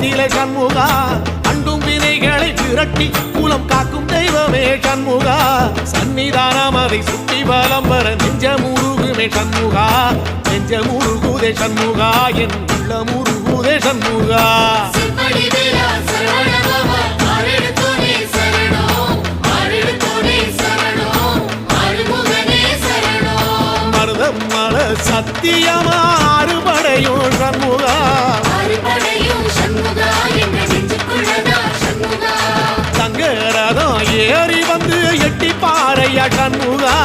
நிலை சண்முகா அண்டும் வினைகளை விரட்டி குலம் காக்கும் தெய்வமே சண்முகா சன்னிதானம் அதை சுற்றி பலம் வர நெஞ்சமுருகுமே சண்முகா நெஞ்சமுருகுதே சண்முகா என் உள்ளமுருகுதே சண்முகா மருதமல சத்தியமா அறுபடையும் சண்முகா தங்கரதம் ஏறி வந்து எட்டி பாறையா சண்முகா